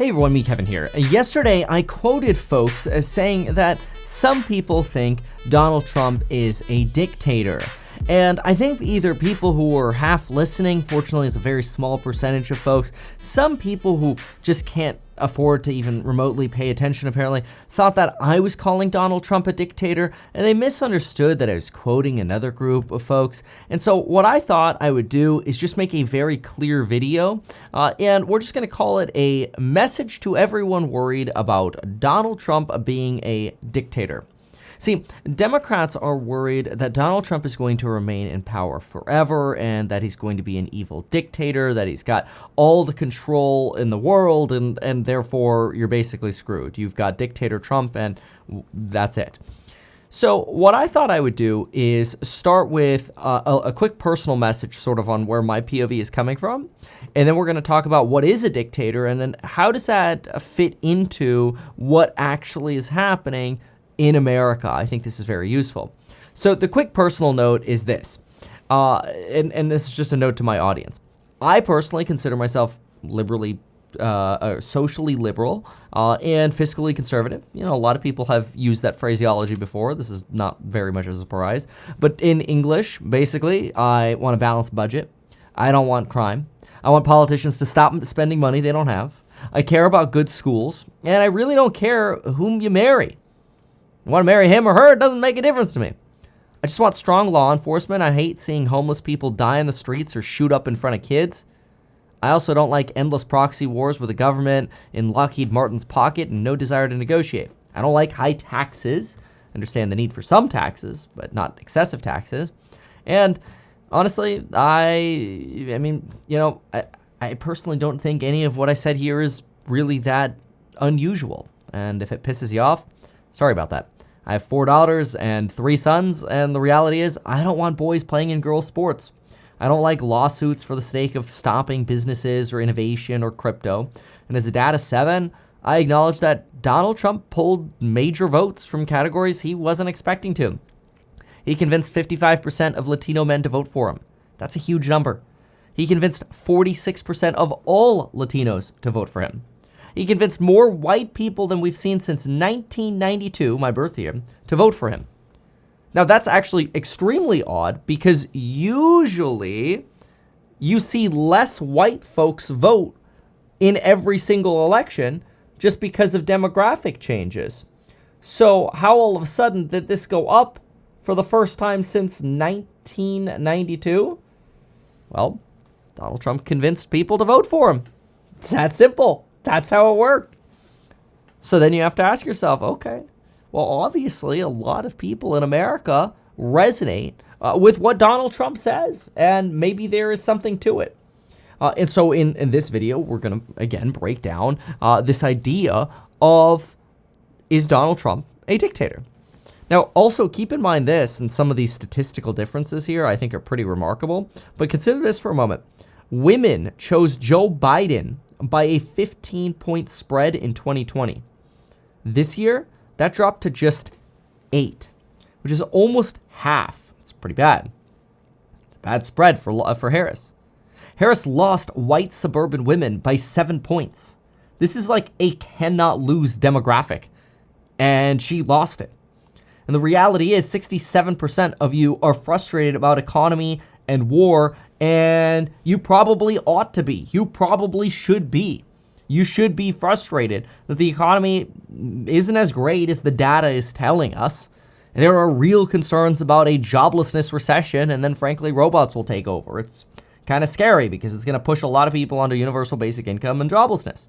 Hey everyone, me Kevin here. Yesterday I quoted folks as saying that some people think Donald Trump is a dictator. And I think either people who were half listening, fortunately it's a very small percentage of folks, some people who just can't afford to even remotely pay attention apparently, thought that I was calling Donald Trump a dictator, and they misunderstood that I was quoting another group of folks. And so what I thought I would do is just make a very clear video, and we're just going to call it a message to everyone worried about Donald Trump being a dictator. See, Democrats are worried that Donald Trump is going to remain in power forever and that he's going to be an evil dictator, that he's got all the control in the world, and therefore you're basically screwed. You've got dictator Trump and that's it. So what I thought I would do is start with a quick personal message sort of on where my POV is coming from, and then we're going to talk about what is a dictator and then how does that fit into what actually is happening in America. I think this is very useful. So the quick personal note is this, and this is just a note to my audience. I personally consider myself socially liberal and fiscally conservative. You know, a lot of people have used that phraseology before. This is not very much of a surprise. But in English, basically, I want a balanced budget. I don't want crime. I want politicians to stop spending money they don't have. I care about good schools, and I really don't care whom you marry. You want to marry him or her, it doesn't make a difference to me. I just want strong law enforcement. I hate seeing homeless people die in the streets or shoot up in front of kids. I also don't like endless proxy wars with the government in Lockheed Martin's pocket and no desire to negotiate. I don't like high taxes. I understand the need for some taxes, but not excessive taxes. And honestly, I personally don't think any of what I said here is really that unusual. And if it pisses you off, sorry about that. I have 4 daughters and 3 sons, and the reality is I don't want boys playing in girls' sports. I don't like lawsuits for the sake of stopping businesses or innovation or crypto. And as a dad of 7, I acknowledge that Donald Trump pulled major votes from categories he wasn't expecting to. He convinced 55% of Latino men to vote for him. That's a huge number. He convinced 46% of all Latinos to vote for him. He convinced more white people than we've seen since 1992, my birth year, to vote for him. Now, that's actually extremely odd because usually you see less white folks vote in every single election just because of demographic changes. So how all of a sudden did this go up for the first time since 1992? Well, Donald Trump convinced people to vote for him. It's that simple. That's how it worked. So then you have to ask yourself, okay, well, obviously a lot of people in America resonate with what Donald Trump says, and maybe there is something to it. And so in this video, we're going to, again, break down this idea of, is Donald Trump a dictator? Now, also keep in mind this, and some of these statistical differences here I think are pretty remarkable, but consider this for a moment. Women chose Joe Biden by a 15-point spread in 2020. This year, that dropped to just 8, which is almost half. It's pretty bad. It's a bad spread for Harris. Harris lost white suburban women by 7 points. This is like a cannot lose demographic, and she lost it. And the reality is 67% of you are frustrated about economy and war, and you probably ought to be. You probably should be. You should be frustrated that the economy isn't as great as the data is telling us. There are real concerns about a joblessness recession, and then frankly, robots will take over. It's kind of scary because it's going to push a lot of people under universal basic income and joblessness.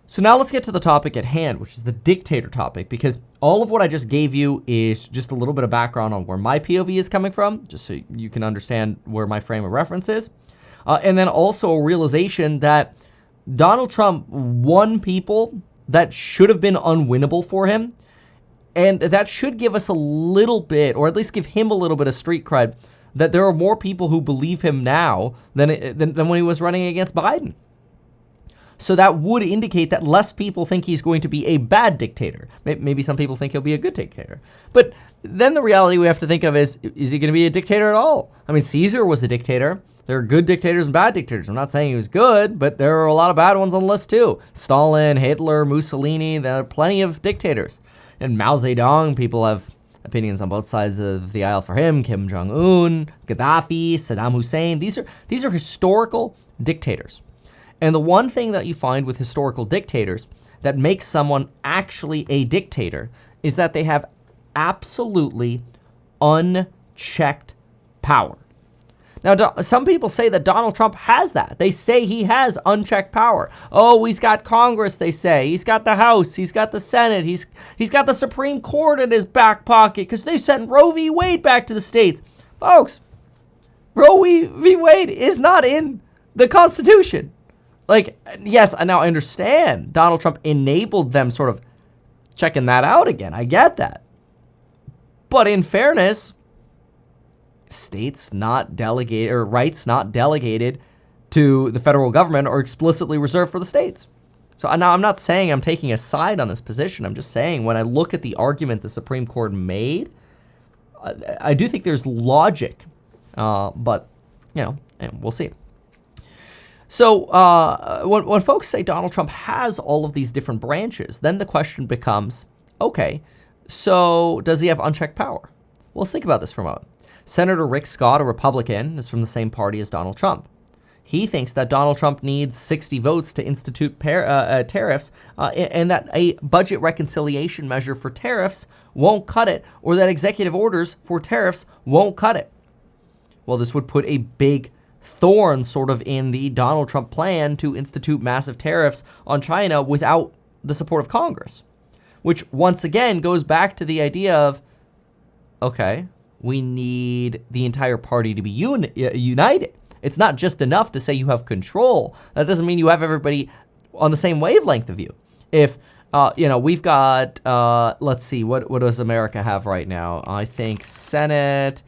So now let's get to the topic at hand, which is the dictator topic, because all of what I just gave you is just a little bit of background on where my POV is coming from, just so you can understand where my frame of reference is. And then also a realization that Donald Trump won people that should have been unwinnable for him. And that should give us a little bit, or at least give him a little bit of street cred, that there are more people who believe him now than when he was running against Biden. So that would indicate that less people think he's going to be a bad dictator. Maybe some people think he'll be a good dictator. But then the reality we have to think of is he going to be a dictator at all? I mean, Caesar was a dictator. There are good dictators and bad dictators. I'm not saying he was good, but there are a lot of bad ones on the list too. Stalin, Hitler, Mussolini, there are plenty of dictators. And Mao Zedong, people have opinions on both sides of the aisle for him. Kim Jong-un, Gaddafi, Saddam Hussein. These are historical dictators. And the one thing that you find with historical dictators that makes someone actually a dictator is that they have absolutely unchecked power. Now, some people say that Donald Trump has that. They say he has unchecked power. Oh, he's got Congress, they say. He's got the House. He's got the Senate. He's got the Supreme Court in his back pocket because they sent Roe v. Wade back to the states. Folks, Roe v. Wade is not in the Constitution. Like, yes, now I understand Donald Trump enabled them sort of checking that out again. I get that. But in fairness, states not delegated, or rights not delegated to the federal government are explicitly reserved for the states. So now I'm not saying I'm taking a side on this position. I'm just saying when I look at the argument the Supreme Court made, I do think there's logic, but, we'll see. So when folks say Donald Trump has all of these different branches, then the question becomes, okay, so does he have unchecked power? Well, let's think about this for a moment. Senator Rick Scott, a Republican, is from the same party as Donald Trump. He thinks that Donald Trump needs 60 votes to institute tariffs and that a budget reconciliation measure for tariffs won't cut it, or that executive orders for tariffs won't cut it. Well, this would put a big thorn sort of in the Donald Trump plan to institute massive tariffs on China without the support of Congress, which once again goes back to the idea of, okay, we need the entire party to be united. It's not just enough to say you have control. That doesn't mean you have everybody on the same wavelength of you. If, we've got, let's see, what does America have right now? I think Senate,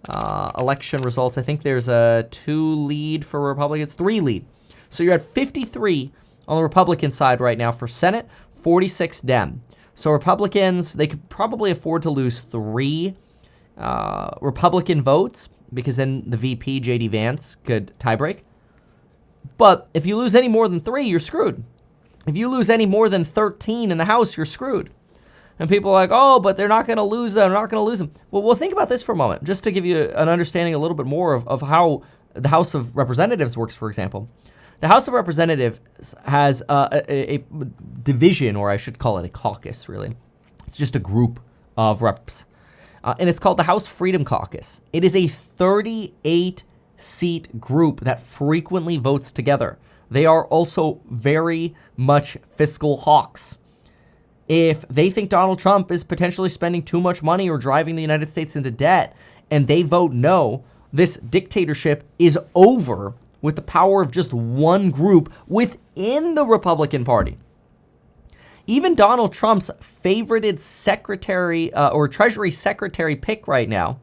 election results, I think there's a 2 lead for Republicans, 3 lead. So you're at 53 on the Republican side right now for Senate, 46 Dem. So Republicans, they could probably afford to lose 3 Republican votes, because then the VP, J.D. Vance, could tiebreak. But if you lose any more than 3, you're screwed. If you lose any more than 13 in the House, you're screwed. And people are like, oh, but they're not going to lose them. They're not going to lose them. Well, think about this for a moment, just to give you an understanding a little bit more of how the House of Representatives works, for example. The House of Representatives has a division, or I should call it a caucus, really. It's just a group of reps. And it's called the House Freedom Caucus. It is a 38-seat group that frequently votes together. They are also very much fiscal hawks. If they think Donald Trump is potentially spending too much money or driving the United States into debt, and they vote no, this dictatorship is over with the power of just one group within the Republican Party. Even Donald Trump's favorited secretary or Treasury Secretary pick right now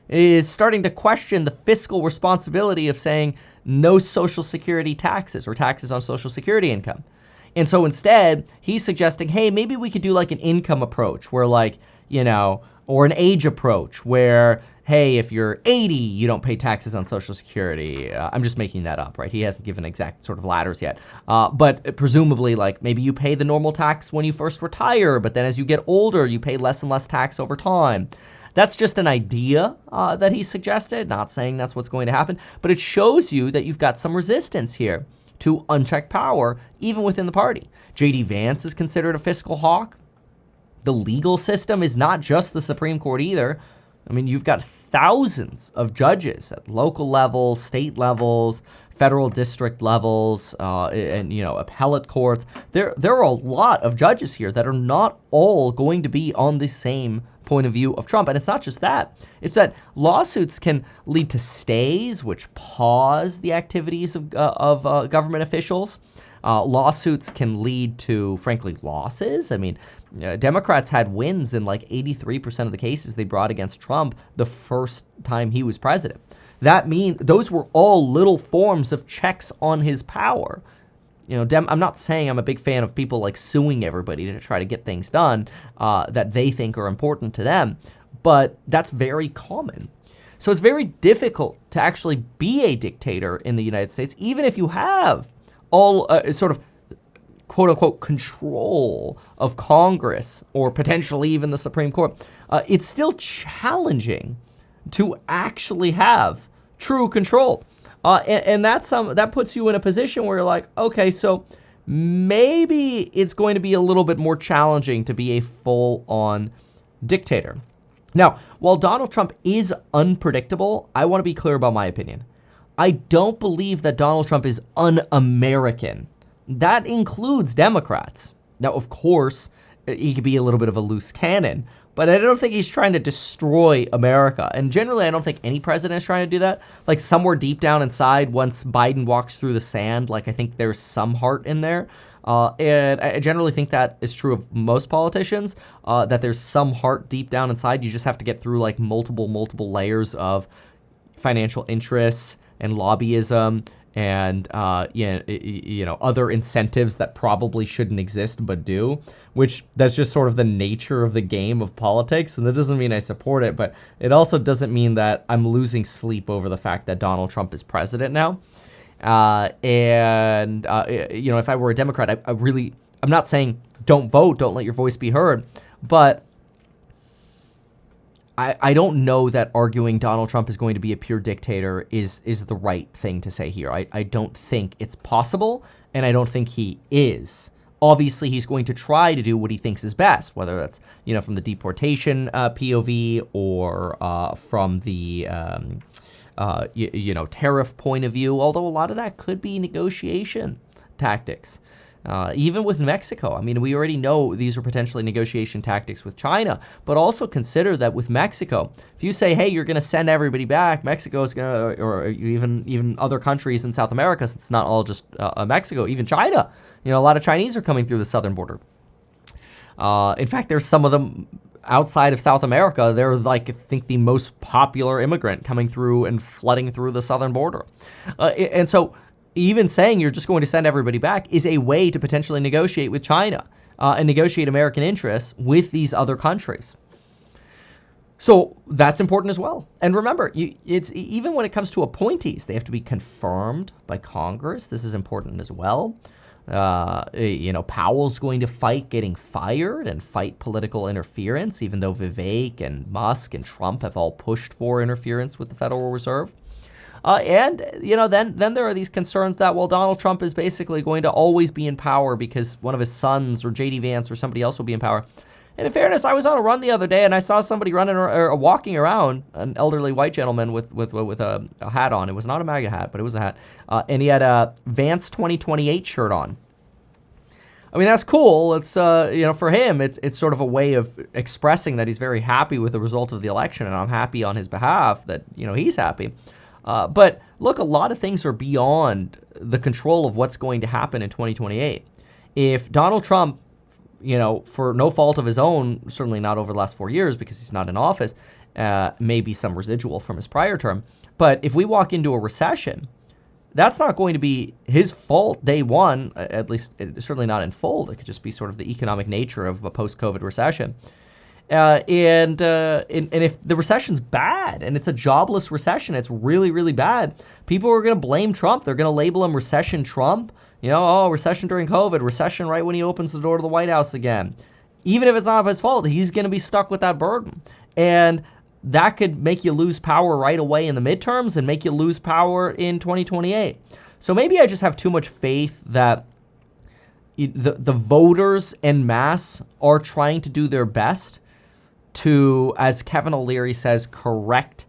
is starting to question the fiscal responsibility of saying no Social Security taxes or taxes on Social Security income. And so instead, he's suggesting, hey, maybe we could do like an income approach where or an age approach where, hey, if you're 80, you don't pay taxes on Social Security. I'm just making that up, right? He hasn't given exact sort of ladders yet. But presumably, maybe you pay the normal tax when you first retire, but then as you get older, you pay less and less tax over time. That's just an idea that he suggested, not saying that's what's going to happen, but it shows you that you've got some resistance here to unchecked power, even within the party. J.D. Vance is considered a fiscal hawk. The legal system is not just the Supreme Court either. I mean, you've got thousands of judges at local levels, state levels, federal district levels, and appellate courts. There are a lot of judges here that are not all going to be on the same point of view of Trump. And it's not just that. It's that lawsuits can lead to stays, which pause the activities of government officials. Lawsuits can lead to, frankly, losses. I mean, Democrats had wins in 83% of the cases they brought against Trump the first time he was president. That means those were all little forms of checks on his power. I'm not saying I'm a big fan of people like suing everybody to try to get things done that they think are important to them, but that's very common. So it's very difficult to actually be a dictator in the United States, even if you have all sort of quote unquote control of Congress or potentially even the Supreme Court. It's still challenging to actually have true control. And that puts you in a position where you're like, okay, so maybe it's going to be a little bit more challenging to be a full-on dictator. Now, while Donald Trump is unpredictable, I want to be clear about my opinion. I don't believe that Donald Trump is un-American. That includes Democrats. Now, of course, he could be a little bit of a loose cannon, but I don't think he's trying to destroy America. And generally, I don't think any president is trying to do that. Like somewhere deep down inside, once Biden walks through the sand, like I think there's some heart in there. And I generally think that is true of most politicians, that there's some heart deep down inside. You just have to get through like multiple layers of financial interests and lobbyism and other incentives that probably shouldn't exist but do, which that's just sort of the nature of the game of politics. And that doesn't mean I support it, but it also doesn't mean that I'm losing sleep over the fact that Donald Trump is president now. If I were a Democrat, I'm not saying don't vote, don't let your voice be heard, but I don't know that arguing Donald Trump is going to be a pure dictator is the right thing to say here. I don't think it's possible, and I don't think he is. Obviously, he's going to try to do what he thinks is best, whether that's, from the deportation POV or from the tariff point of view, although a lot of that could be negotiation tactics. Even with Mexico, I mean, we already know these are potentially negotiation tactics with China, but also consider that with Mexico, if you say, hey, you're going to send everybody back, Mexico is going to, or even other countries in South America, since it's not all just Mexico, even China, a lot of Chinese are coming through the southern border. In fact, there's some of them outside of South America. They're like, I think, the most popular immigrant coming through and flooding through the southern border. And so even saying you're just going to send everybody back is a way to potentially negotiate with China and negotiate American interests with these other countries. So that's important as well. And remember, it's even when it comes to appointees, they have to be confirmed by Congress. This is important as well. Powell's going to fight getting fired and fight political interference, even though Vivek and Musk and Trump have all pushed for interference with the Federal Reserve. Then there are these concerns that, well, Donald Trump is basically going to always be in power because one of his sons or J.D. Vance or somebody else will be in power. And in fairness, I was on a run the other day and I saw somebody walking around, an elderly white gentleman with a hat on. It was not a MAGA hat, but it was a hat. And he had a Vance 2028 shirt on. I mean, that's cool. It's, for him, it's sort of a way of expressing that he's very happy with the result of the election, and I'm happy on his behalf that, he's happy. But look, a lot of things are beyond the control of what's going to happen in 2028. If Donald Trump, for no fault of his own, certainly not over the last 4 years because he's not in office, maybe some residual from his prior term. But if we walk into a recession, that's not going to be his fault day one, at least certainly not in full. It could just be sort of the economic nature of a post-COVID recession. And if the recession's bad and it's a jobless recession, it's really, really bad, people are going to blame Trump. They're going to label him Recession Trump. Recession during COVID, recession right when he opens the door to the White House again. Even if it's not his fault, he's going to be stuck with that burden. And that could make you lose power right away in the midterms and make you lose power in 2028. So maybe I just have too much faith that the voters en masse are trying to do their best to, as Kevin O'Leary says, correct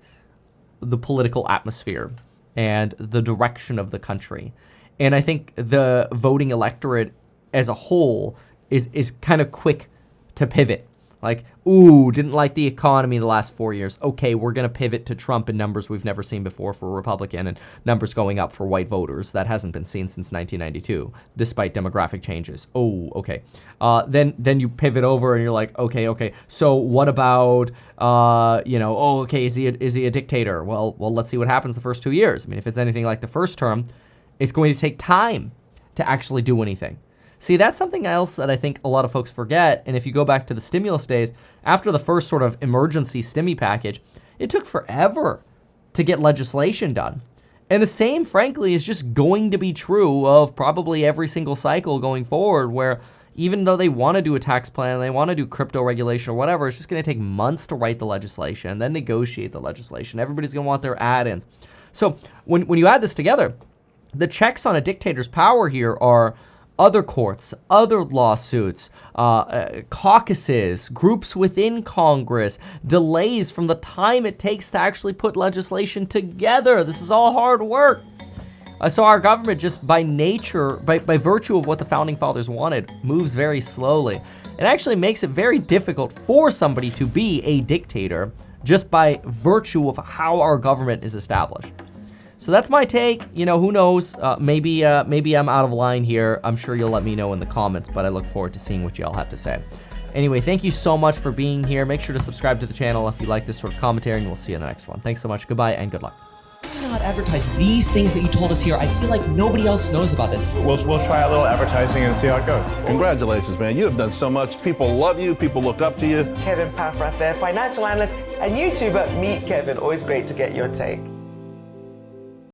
the political atmosphere and the direction of the country. And I think the voting electorate as a whole is kind of quick to pivot. Like, ooh, didn't like the economy the last 4 years. Okay, we're going to pivot to Trump in numbers we've never seen before for Republican and numbers going up for white voters. That hasn't been seen since 1992, despite demographic changes. Oh, okay. Then you pivot over and you're like, okay. So what about, is he a dictator? Well, let's see what happens the first 2 years. I mean, if it's anything like the first term, it's going to take time to actually do anything. See, that's something else that I think a lot of folks forget. And if you go back to the stimulus days, after the first sort of emergency stimmy package, it took forever to get legislation done. And the same, frankly, is just going to be true of probably every single cycle going forward, where even though they want to do a tax plan, they want to do crypto regulation or whatever, it's just going to take months to write the legislation, then negotiate the legislation. Everybody's going to want their add-ins. So when you add this together, the checks on a dictator's power here are other courts, other lawsuits, caucuses, groups within Congress, delays from the time it takes to actually put legislation together. This is all hard work. So our government, just by nature, by virtue of what the founding fathers wanted, moves very slowly. It actually makes it very difficult for somebody to be a dictator just by virtue of how our government is established. So that's my take. You know, who knows? Maybe I'm out of line here. I'm sure you'll let me know in the comments, but I look forward to seeing what y'all have to say. Anyway, thank you so much for being here. Make sure to subscribe to the channel if you like this sort of commentary, and we'll see you in the next one. Thanks so much. Goodbye and good luck. Why not advertise these things that you told us here? I feel like nobody else knows about this. We'll try a little advertising and see how it goes. Congratulations, man. You have done so much. People love you. People look up to you. Kevin Paffrath there, financial analyst and YouTuber. Meet Kevin. Always great to get your take.